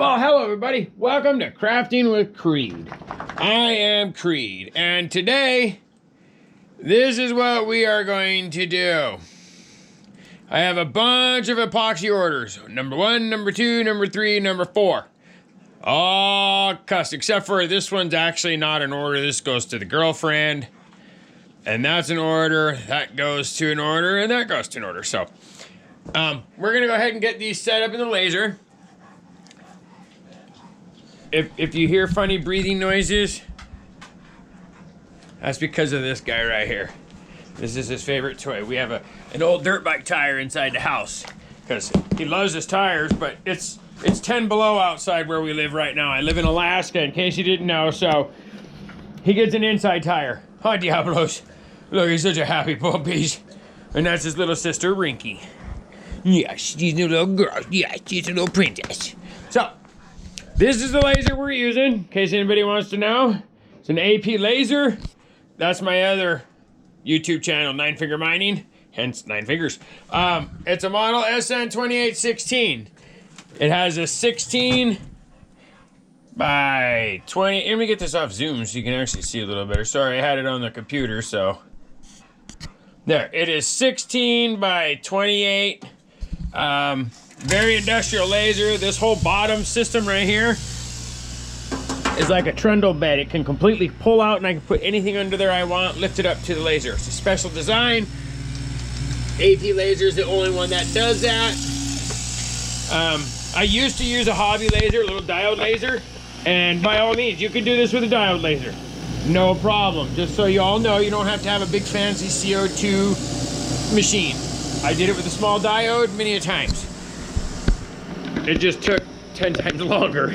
Well, hello everybody. Welcome to Crafting with Creed. I am Creed, and today, this is what we are going to do. I have a bunch of epoxy orders. Number 1, number 2, number 3, number 4. All custom, except for this one's actually not an order. This goes to the girlfriend. And that's an order, that goes to an order, and that goes to an order. So, we're gonna go ahead and get these set up in the laser. If you hear funny breathing noises, that's because of this guy right here. This is his favorite toy. We have an old dirt bike tire inside the house because he loves his tires, but it's 10 below outside where we live right now. I live in Alaska, in case you didn't know, so he gets an inside tire. Oh, Diablos. Look, he's such a happy puppy. And that's his little sister, Rinky. Yes, she's a little girl. Yes, she's a little princess. So, this is the laser we're using, in case anybody wants to know. It's an AP laser. That's my other YouTube channel, 9 Finger Mining, hence 9 fingers. It's a model SN2816. It has a 16 by 20. Let me get this off Zoom so you can actually see a little better. Sorry, I had it on the computer, so. There, it is 16 by 28. Very industrial laser. This whole bottom system right here is like a trundle bed. It can completely pull out and I can put anything under there I want, lift it up to the laser. It's a special design. AP laser is the only one that does that. I used to use a hobby laser, a little diode laser, and by all means, you can do this with a diode laser. No problem. Just so you all know, you don't have to have a big fancy CO2 machine. I did it with a small diode many a times. It just took 10 times longer.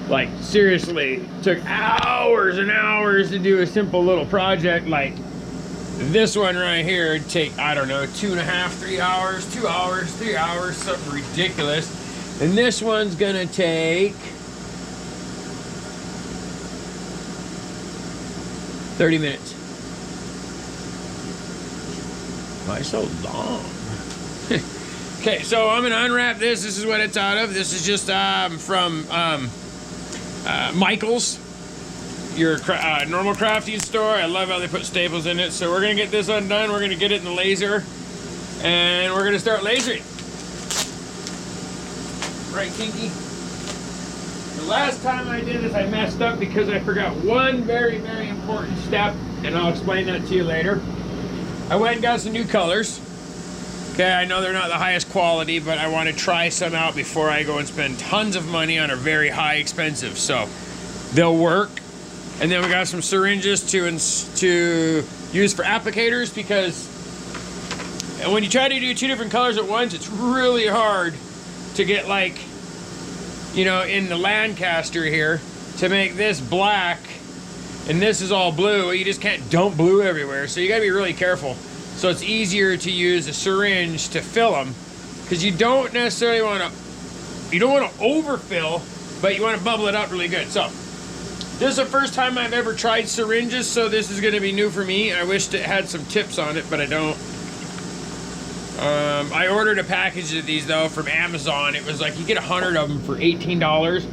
Like, seriously, took hours and hours to do a simple little project like this one right here. It'd take, I don't know, 2.5, 3 hours, 2 hours, 3 hours, something ridiculous. And this one's gonna take 30 minutes. Why so long? Okay, so I'm gonna unwrap this. This is what it's out of. This is just from Michael's, your normal crafting store. I love how they put staples in it. So we're gonna get this undone. We're gonna get it in the laser, and we're gonna start lasering. Right, Kinky? The last time I did this, I messed up because I forgot one very, very important step, and I'll explain that to you later. I went and got some new colors. Okay, I know they're not the highest quality, but I want to try some out before I go and spend tons of money on a very high expensive. So they'll work. And then we got some syringes to use for applicators, because when you try to do 2 different colors at once, it's really hard to get, like, you know, in the Lancaster here, to make this black and this is all blue. You just can't dump blue everywhere, so you gotta be really careful. So it's easier to use a syringe to fill them, because you don't necessarily want to overfill, but you want to bubble it up really good. So this is the first time I've ever tried syringes, so this is going to be new for me. I wished it had some tips on it, but I don't. I ordered a package of these though from Amazon. It was like you get 100 of them for $18,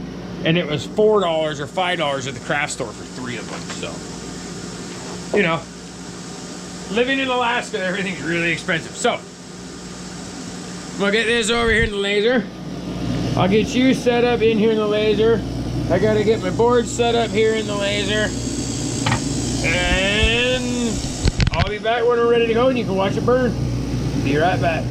and it was $4 or $5 at the craft store for 3 of them. So, you know, living in Alaska, everything's really expensive. So, I'm gonna get this over here in the laser. I'll get you set up in here in the laser. I gotta get my board set up here in the laser. And I'll be back when we're ready to go and you can watch it burn. Be right back.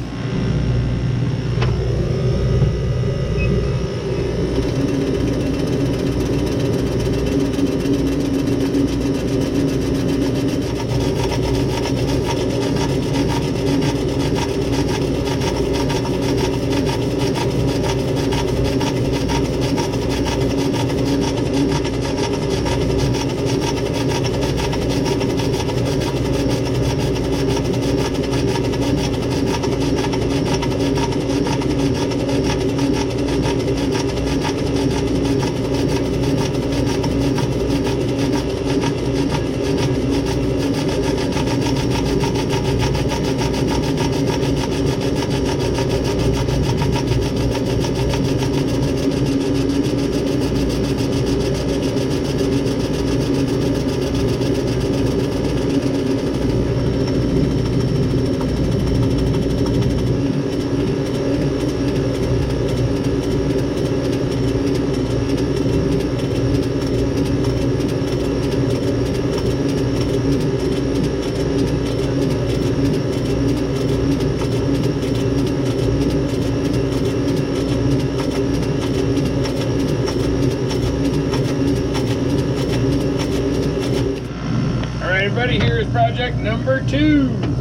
project number 2.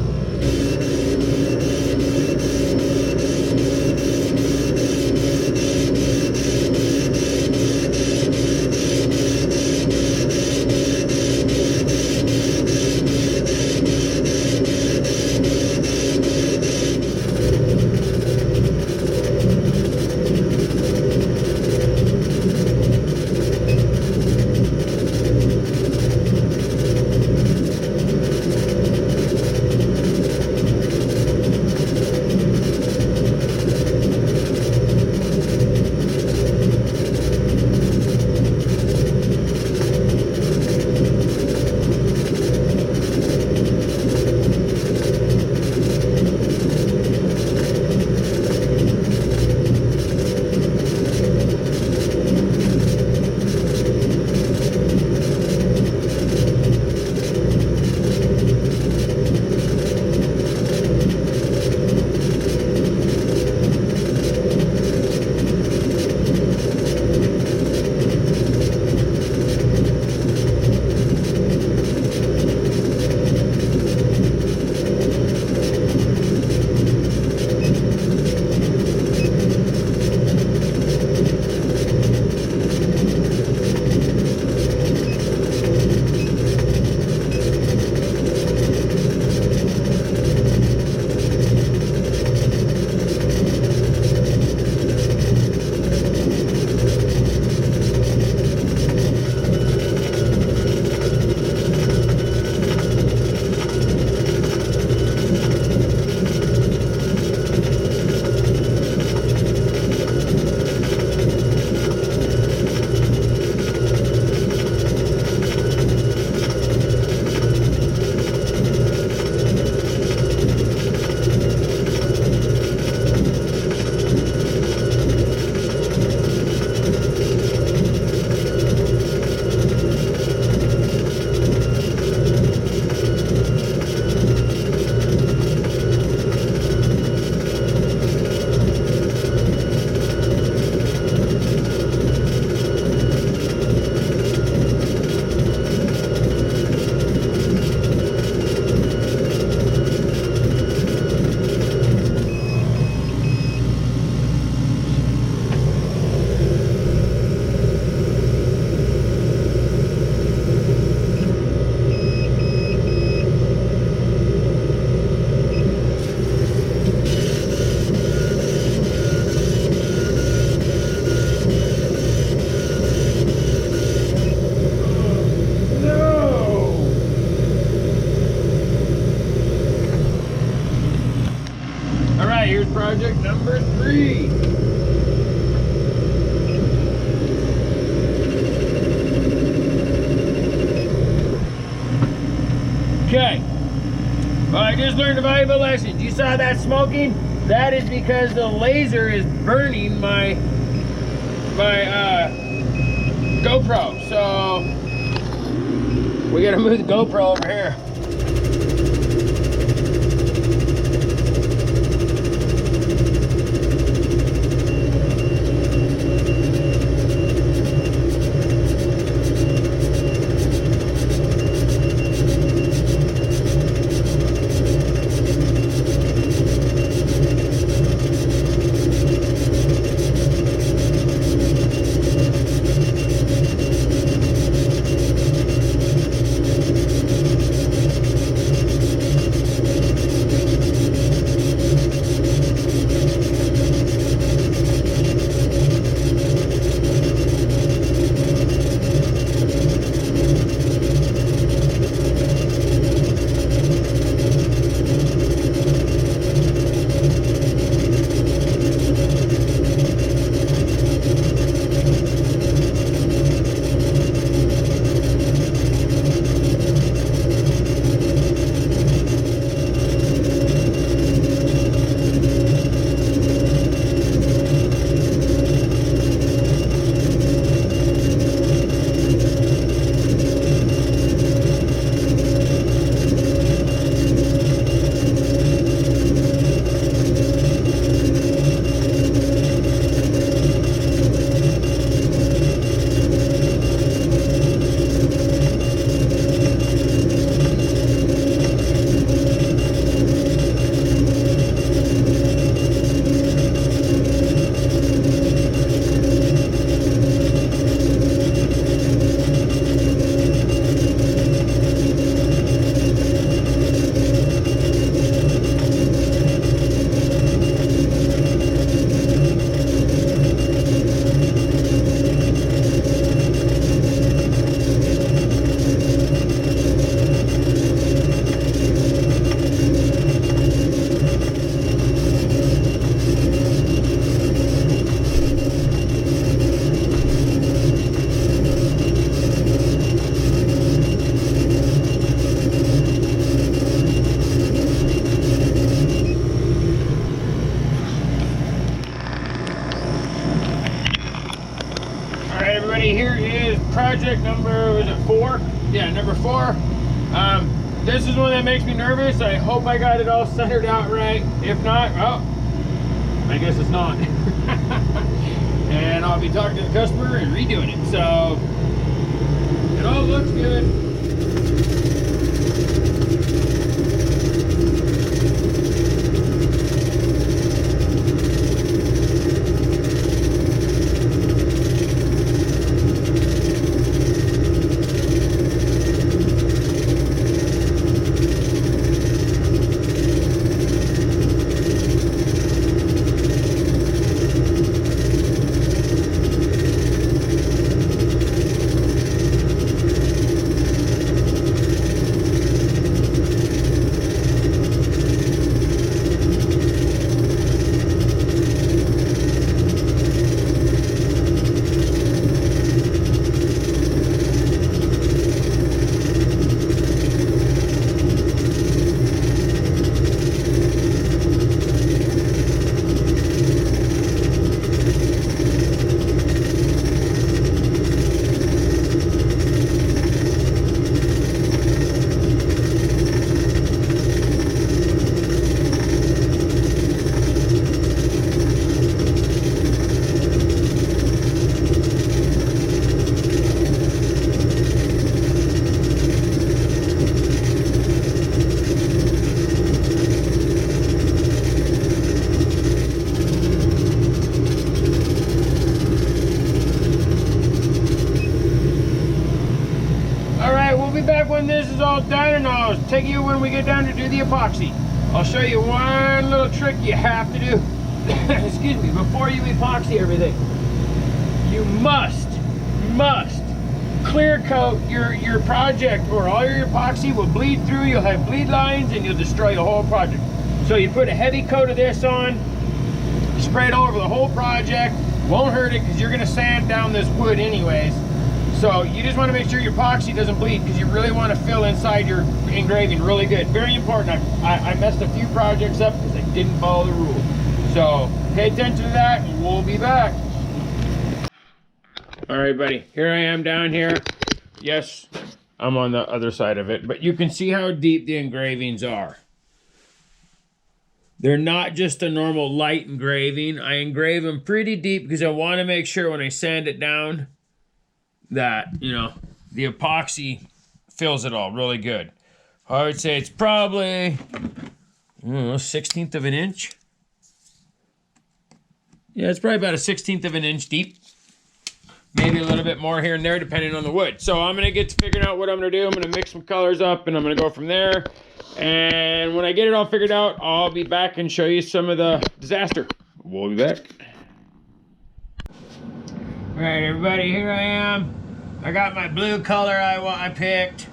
Project number 3. Okay. Well, I just learned a valuable lesson. You saw that smoking? That is because the laser is burning my GoPro. So we gotta move the GoPro over here. everybody, here is project number, was it 4? Yeah, number 4. This is one that makes me nervous. I hope I got it all centered out right. If not, well, I guess it's not. And I'll be talking to the customer and redoing it. So, it all looks good. When this is all done, and I'll take you when we get down to do the epoxy. I'll show you one little trick you have to do excuse me, before you epoxy everything. You must clear coat your project, or all your epoxy will bleed through. You'll have bleed lines and you'll destroy the whole project. So you put a heavy coat of this on, spray it all over the whole project. Won't hurt it because you're going to sand down this wood anyways. So you just want to make sure your epoxy doesn't bleed, because you really want to fill inside your engraving really good. Very important. I messed a few projects up because I didn't follow the rule. So pay attention to that and we'll be back. All right, buddy, here I am down here. Yes, I'm on the other side of it, but you can see how deep the engravings are. They're not just a normal light engraving. I engrave them pretty deep because I want to make sure when I sand it down that, you know, the epoxy fills it all really good. I would say it's probably, I don't know, 1/16 of an inch. Yeah, it's probably about a 1/16 of an inch deep. Maybe a little bit more here and there depending on the wood. So I'm gonna get to figuring out what I'm gonna do. I'm gonna mix some colors up and I'm gonna go from there. And when I get it all figured out, I'll be back and show you some of the disaster. We'll be back. All right, everybody, here I am. I got my blue color I picked.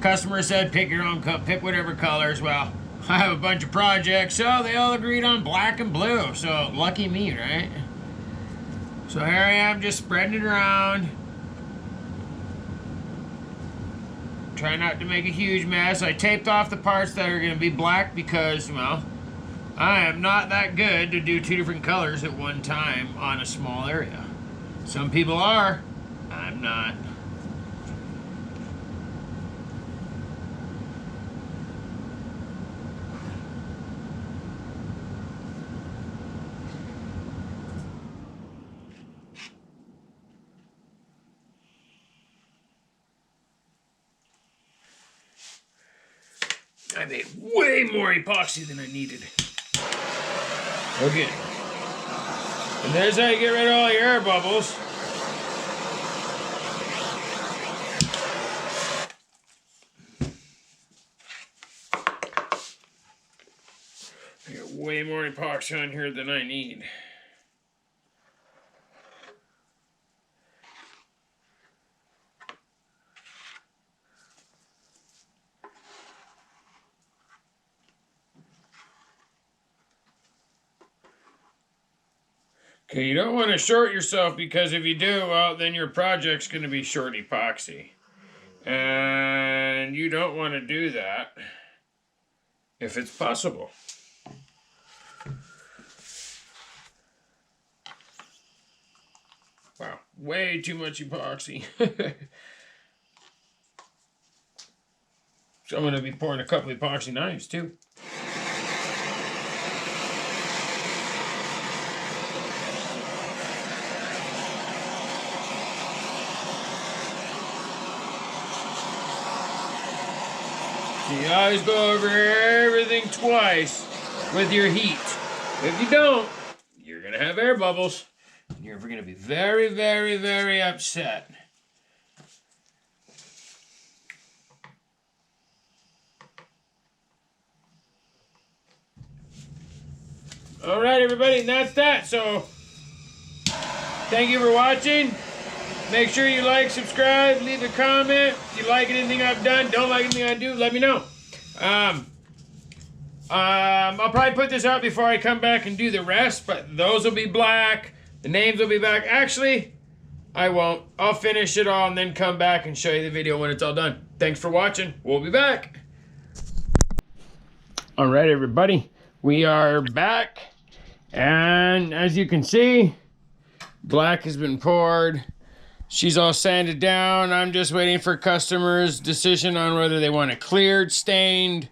Customer said pick your own color, pick whatever colors. Well, I have a bunch of projects, so they all agreed on black and blue. So lucky me, right? So here I am, just spreading it around. Try not to make a huge mess. I taped off the parts that are going to be black because, well, I am not that good to do 2 different colors at one time on a small area. Some people are. I'm not. I made way more epoxy than I needed. Okay. And there's how you get rid of all your air bubbles. I got way more epoxy on here than I need. Okay, you don't want to short yourself, because if you do, well, then your project's going to be short epoxy. And you don't want to do that if it's possible. Wow, way too much epoxy. So I'm going to be pouring a couple epoxy knives too. You always go over everything twice with your heat. If you don't, you're going to have air bubbles. And you're going to be very, very, very upset. All right, everybody, and that's that. So, thank you for watching. Make sure you like, subscribe, leave a comment. If you like anything I've done, don't like anything I do, let me know. I'll probably put this out before I come back and do the rest, but those will be black. The names will be black. Actually, I won't. I'll finish it all and then come back and show you the video when it's all done. Thanks for watching. We'll be back. All right, everybody. We are back. And as you can see, black has been poured. She's all sanded down. I'm just waiting for customers' decision on whether they want it cleared, stained,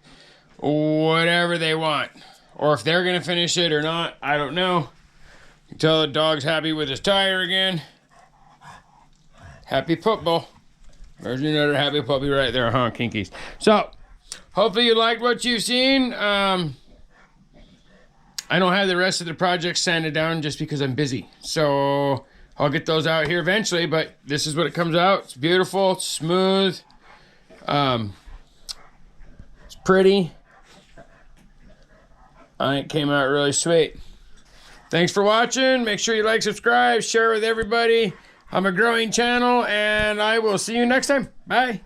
whatever they want. Or if they're going to finish it or not, I don't know. You can tell the dog's happy with his tire again. Happy football. There's another happy puppy right there, huh, Kinkies? So, hopefully you liked what you've seen. I don't have the rest of the project sanded down just because I'm busy. So, I'll get those out here eventually, but this is what it comes out. It's beautiful, it's smooth. It's pretty. It came out really sweet. Thanks for watching. Make sure you like, subscribe, share with everybody. I'm a growing channel, and I will see you next time. Bye.